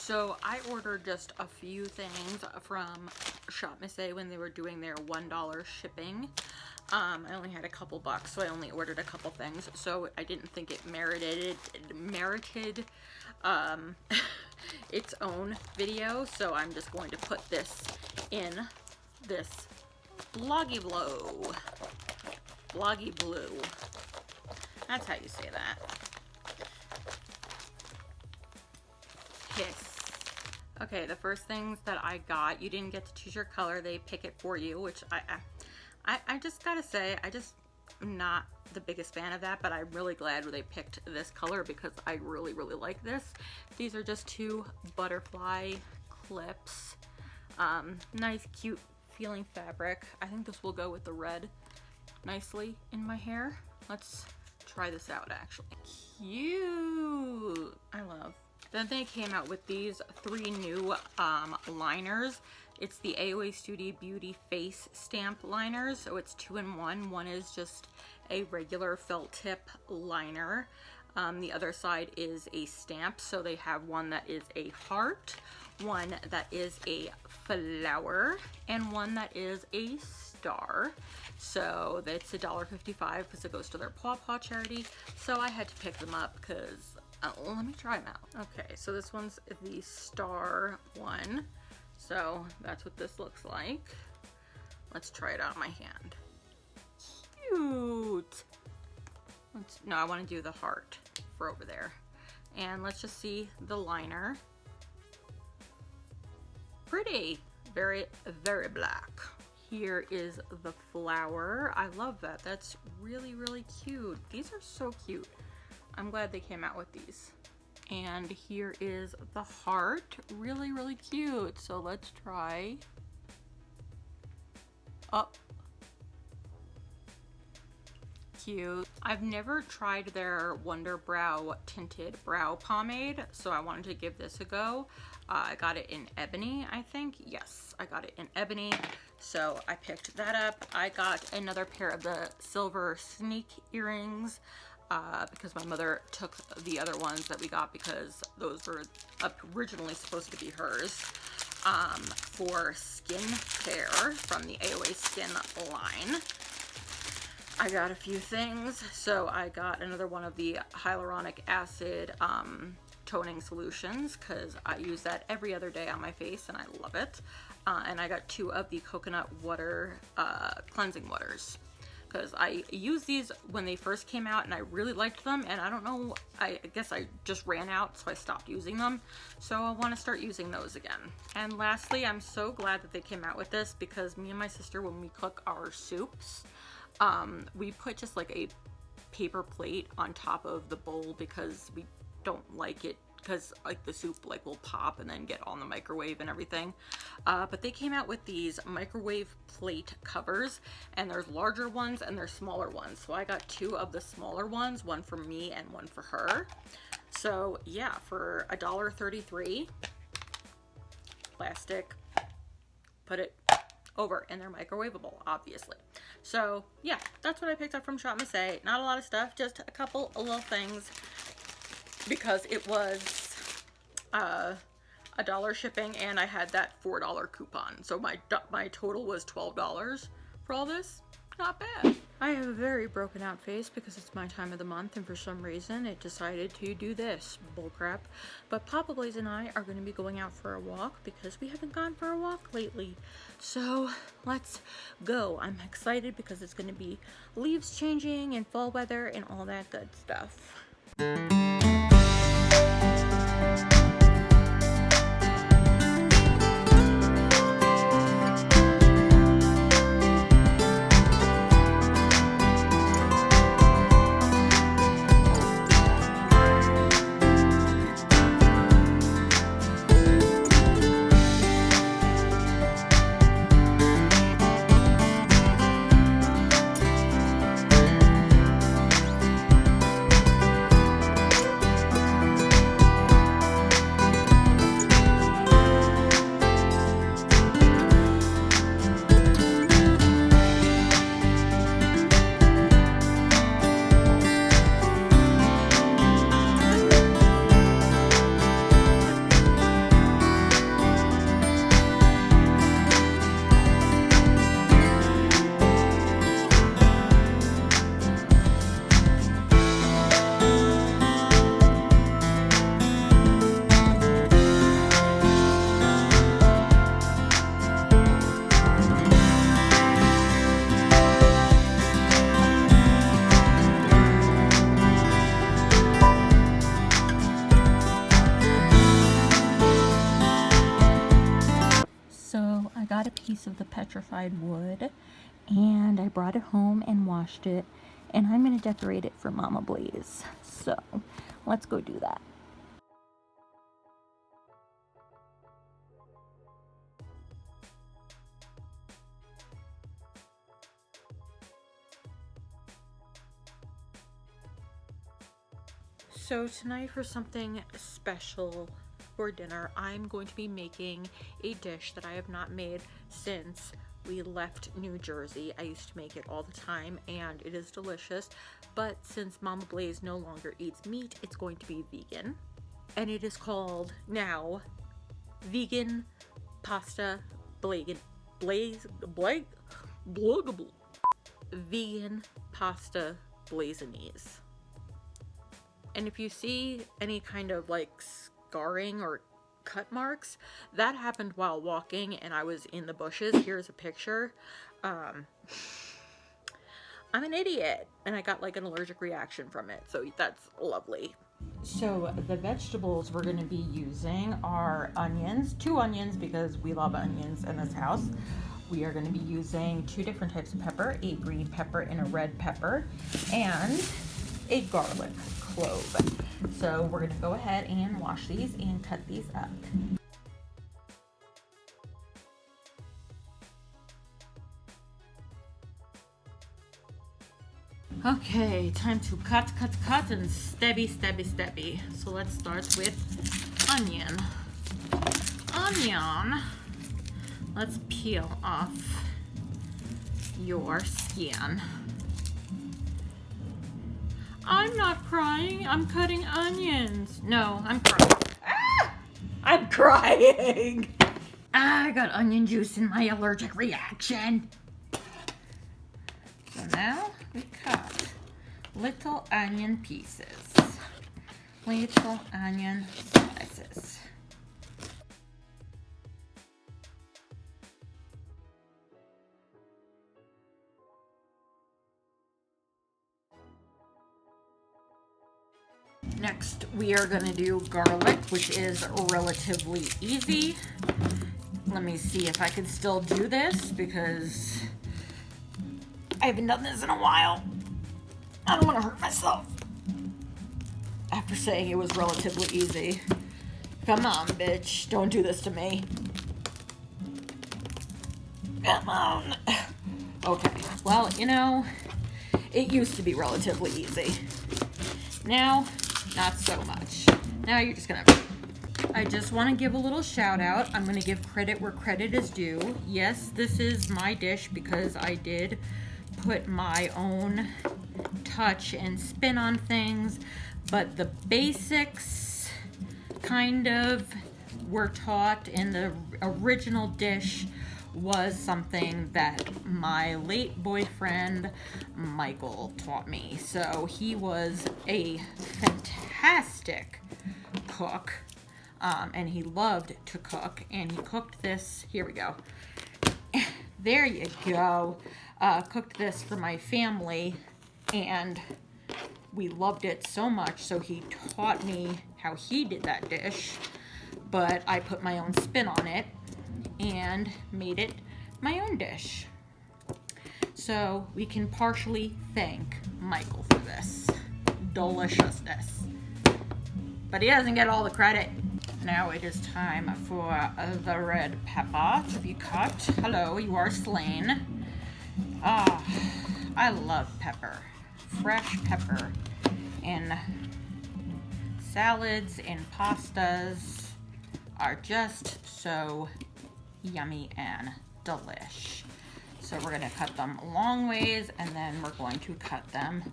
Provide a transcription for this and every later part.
So I ordered just a few things from Shop Miss A when they were doing their $1 shipping. I only had a couple bucks, so I only ordered a couple things. So I didn't think it merited its own video. So I'm just going to put this in this Bloggy Blue. That's how you say that. Hiss. Okay, the first things that I got, you didn't get to choose your color, they pick it for you, which I just gotta say, I'm not the biggest fan of that, but I'm really glad they picked this color because I really like this. These are just two butterfly clips. Nice, cute feeling fabric. I think this will go with the red nicely in my hair. Let's try this out actually. Cute! I love. Then they came out with these 3 new liners. It's the AOA Studio Beauty Face Stamp liners. So it's 2 in 1. One is just a regular felt tip liner. The other side is a stamp. So they have one that is a heart, one that is a flower, and one that is a star. So that's $1.55 because it goes to their Paw Paw charity. So I had to pick them up because let me try them out. Okay, so this one's the star one. So that's what this looks like. Let's try it out on my hand. Cute. No, I want to do the heart for over there. And let's just see the liner. Pretty. Very black. Here is the flower. I love that. That's really cute. These are so cute. I'm glad they came out with these. And here is the heart. Really cute. So let's try. Oh. Cute. I've never tried their Wonder Brow tinted brow pomade, so I wanted to give this a go. I got it in ebony, I think. Yes, I got it in ebony. So I picked that up. I got another pair of the silver sneak earrings. Because my mother took the other ones that we got because those were originally supposed to be hers, for skin care from the AOA Skin line. I got a few things. So I got another one of the hyaluronic acid toning solutions because I use that every other day on my face and I love it. And I got 2 of the coconut water cleansing waters. Because I used these when they first came out and I really liked them, and I don't know, I guess I just ran out, so I stopped using them. So I want to start using those again. And lastly, I'm so glad that they came out with this because me and my sister, when we cook our soups, we put just like a paper plate on top of the bowl because we don't like it because like the soup like will pop and then get on the microwave and everything. But they came out with these microwave plate covers, and there's larger ones and there's smaller ones. So I got 2 of the smaller ones, one for me and one for her. So yeah, for $1.33, plastic, put it over, and they're microwavable, obviously. So yeah, that's what I picked up from Shop Miss A. Not a lot of stuff, just a couple of little things, because it was $1 shipping and I had that $4 coupon. So my total was $12 for all this. Not bad. I have a very broken out face because it's my time of the month and for some reason it decided to do this bullcrap. But Papa Blaze and I are going to be going out for a walk because we haven't gone for a walk lately. So let's go. I'm excited because it's going to be leaves changing and fall weather and all that good stuff. piece of the petrified wood, and I brought it home and washed it, and I'm going to decorate it for Mama Blaze. So let's go do that. So tonight, for something special for dinner, I'm going to be making a dish that I have not made since we left New Jersey. I used to make it all the time and it is delicious, but since Mama Blaze no longer eats meat, it's going to be vegan. And it is called now vegan pasta vegan pasta blazinese. And if you see any kind of like scarring or cut marks, that happened while walking and I was in the bushes. Here's a picture. I'm an idiot and I got like an allergic reaction from it, so that's lovely. So the vegetables we're going to be using are onions, 2 onions because we love onions in this house. We are going to be using 2 different types of pepper, a green pepper and a red pepper, and a garlic clove. So we're going to go ahead and wash these and cut these up. Okay, time to cut and stabby. So let's start with onion. Let's peel off your skin. I'm not crying, I'm cutting onions. No, I'm crying. Ah! I'm crying. I got onion juice in my allergic reaction. So now we cut little onion pieces. Little onion slices. Next, we are going to do garlic, which is relatively easy. Let me see if I can still do this because I haven't done this in a while. I don't want to hurt myself after saying it was relatively easy. Come on, bitch. Don't do this to me. Come on. Okay. Well, you know, it used to be relatively easy. Now, not so much. Now you're just gonna... I just want to give a little shout out. I'm going to give credit where credit is due. Yes, this is my dish because I did put my own touch and spin on things, but the basics kind of were taught in the original dish was something that my late boyfriend Michael taught me. So he was a fantastic cook, and he loved to cook, and he cooked this. Here we go. There you go. Cooked this for my family, and we loved it so much, so he taught me how he did that dish, but I put my own spin on it and made it my own dish. So we can partially thank Michael for this deliciousness, but he doesn't get all the credit. Now it is time for the red pepper to be cut. Hello, you are slain. Ah, I love pepper. Fresh pepper in salads and pastas are just so yummy and delish. So we're going to cut them long ways, and then we're going to cut them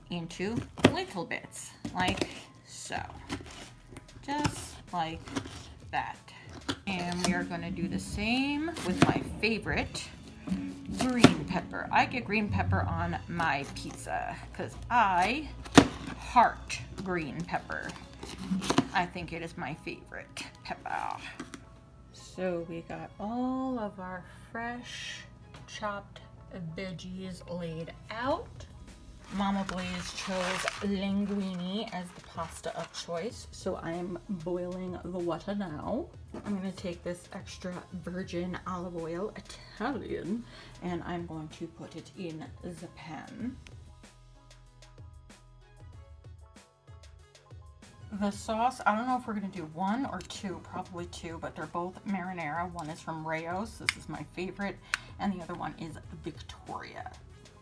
into little bits, like so. Just like that. And we are going to do the same with my favorite green pepper. I get green pepper on my pizza because I heart green pepper. I think it is my favorite pepper. So we got all of our fresh chopped veggies laid out. Mama Blaze chose linguine as the pasta of choice, so I'm boiling the water now. I'm going to take this extra virgin olive oil, Italian, and I'm going to put it in the pan. The sauce, I don't know if we're going to do one or two, probably two, but they're both marinara. One is from Rayo's, this is my favorite, and the other one is Victoria.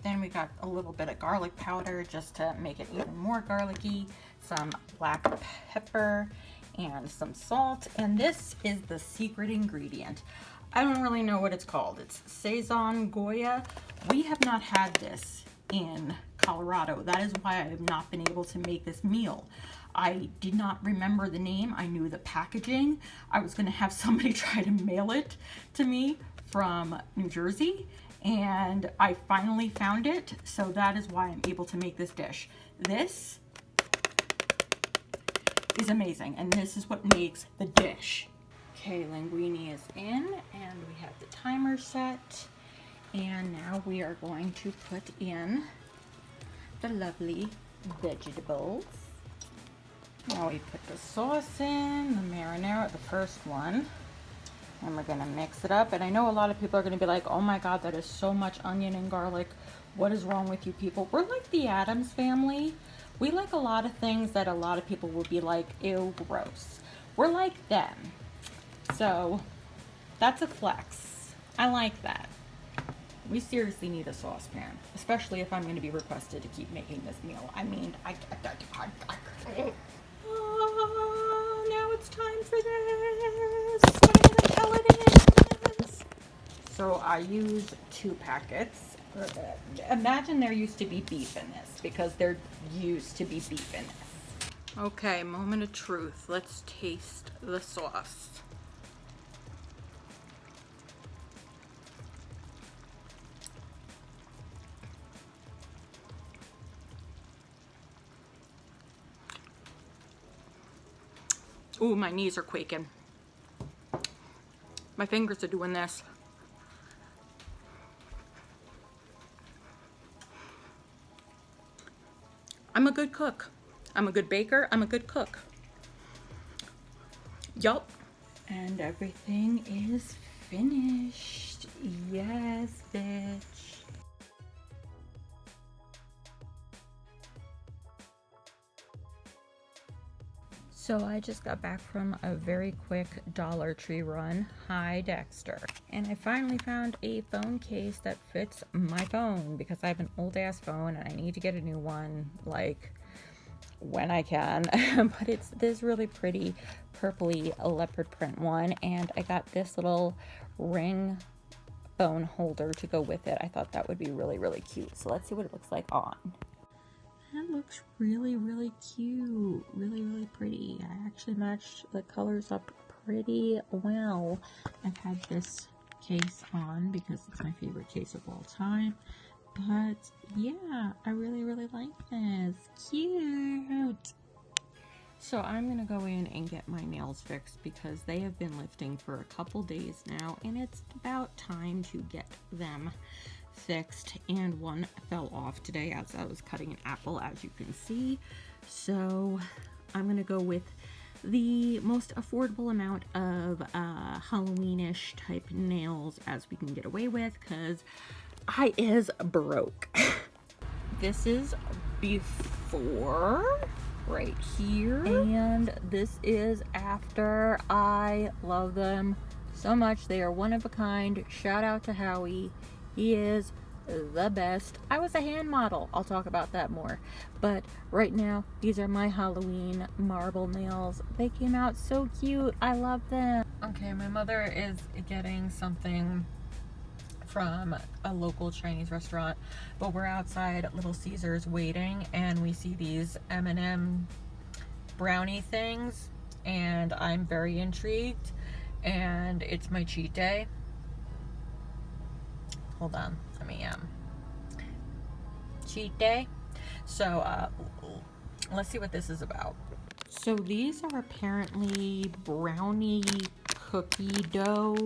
Then we got a little bit of garlic powder just to make it even more garlicky, some black pepper, and some salt. And this is the secret ingredient. I don't really know what it's called. It's Sazon Goya. We have not had this in Colorado. That is why I have not been able to make this meal. I did not remember the name. I knew the packaging. I was gonna have somebody try to mail it to me from New Jersey, and I finally found it, so that is why I'm able to make this dish. This is amazing, and this is what makes the dish. Okay, linguine is in, and we have the timer set, and now we are going to put in the lovely vegetables. Now we put the sauce in, the marinara, the first one. And we're gonna mix it up. And I know a lot of people are gonna be like, oh my God, that is so much onion and garlic. What is wrong with you people? We're like the Addams family. We like a lot of things that a lot of people will be like, ew, gross. We're like them. So that's a flex. I like that. We seriously need a saucepan, especially if I'm gonna be requested to keep making this meal. I mean, now it's time for this. What am I gonna tell it is? So I use 2 packets. Imagine there used to be beef in this, because there used to be beef in this. Okay, moment of truth. Let's taste the sauce. Ooh, my knees are quaking. My fingers are doing this. I'm a good cook. I'm a good baker. I'm a good cook. Yup. And everything is finished. Yes, bitch. So I just got back from a very quick Dollar Tree run. Hi, Dexter. And I finally found a phone case that fits my phone, because I have an old ass phone and I need to get a new one, like, when I can. But it's this really pretty purpley leopard print one, and I got this little ring phone holder to go with it. I thought that would be really, really cute. So let's see what it looks like on. That looks really, really cute. Really, really pretty. I actually matched the colors up pretty well. I've had this case on because it's my favorite case of all time. But yeah, I really, really like this. Cute. So I'm going to go in and get my nails fixed, because they have been lifting for a couple days now, and it's about time to get them fixed. And one fell off today as I was cutting an apple, as you can see. So I'm gonna go with the most affordable amount of Halloweenish type nails as we can get away with, because I is broke. This is before right here, and this is after. I love them so much. They are one of a kind. Shout out to Howie. He is the best. I was a hand model. I'll talk about that more. But right now, these are my Halloween marble nails. They came out so cute. I love them. Okay, my mother is getting something from a local Chinese restaurant, but we're outside Little Caesars waiting, and we see these M&M brownie things, and I'm very intrigued, and it's my cheat day. Hold on, let me cheat day. So let's see what this is about. So these are apparently brownie cookie dough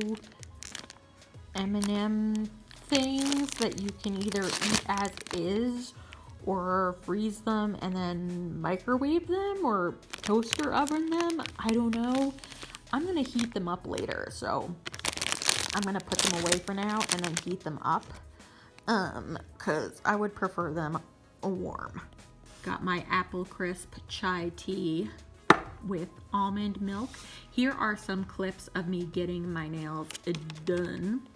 M&M things that you can either eat as is or freeze them and then microwave them or toaster oven them. I don't know. I'm gonna heat them up later, so I'm gonna put them away for now and then heat them up, because I would prefer them warm. Got my apple crisp chai tea with almond milk. Here are some clips of me getting my nails done.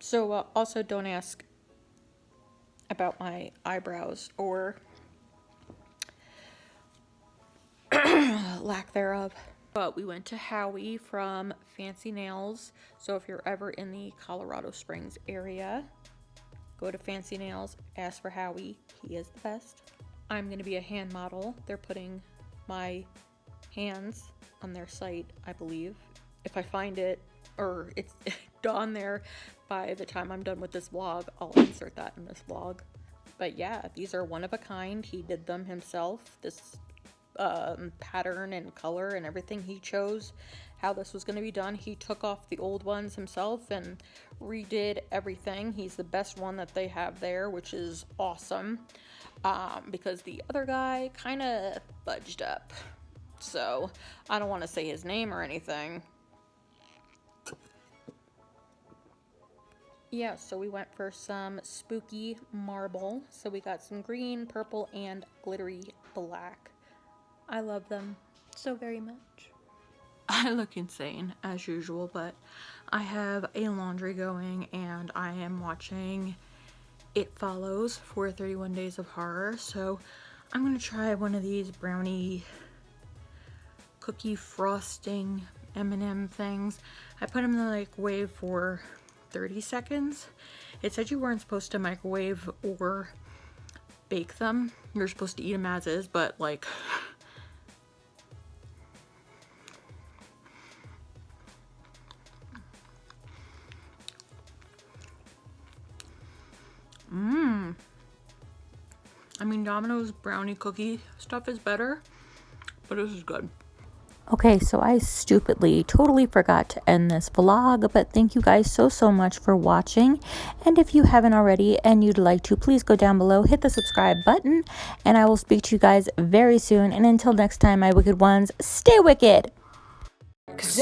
So also don't ask about my eyebrows or lack thereof. But we went to Howie from Fancy Nails. So if you're ever in the Colorado Springs area, go to Fancy Nails, ask for Howie. He is the best. I'm going to be a hand model. They're putting my hands on their site, I believe. If I find it, or it's on there by the time I'm done with this vlog, I'll insert that in this vlog. But yeah, these are one of a kind. He did them himself. This pattern and color and everything, he chose how this was going to be done. He took off the old ones himself and redid everything. He's the best one that they have there, which is awesome, because the other guy kind of budged up. So I don't want to say his name or anything. Yeah, so we went for some spooky marble. So we got some green, purple, and glittery black. I love them so very much. I look insane as usual, but I have a laundry going and I am watching It Follows for 31 Days of Horror. So I'm going to try one of these brownie cookie frosting M&M things. I put them in the microwave for 30 seconds. It said you weren't supposed to microwave or bake them. You're supposed to eat them as is, but like, I mean, Domino's brownie cookie stuff is better, but this is good. Okay, so I stupidly totally forgot to end this vlog, but thank you guys so much for watching. And if you haven't already and you'd like to, please go down below, hit the subscribe button, and I will speak to you guys very soon. And until next time, my wicked ones, stay wicked! 'Cause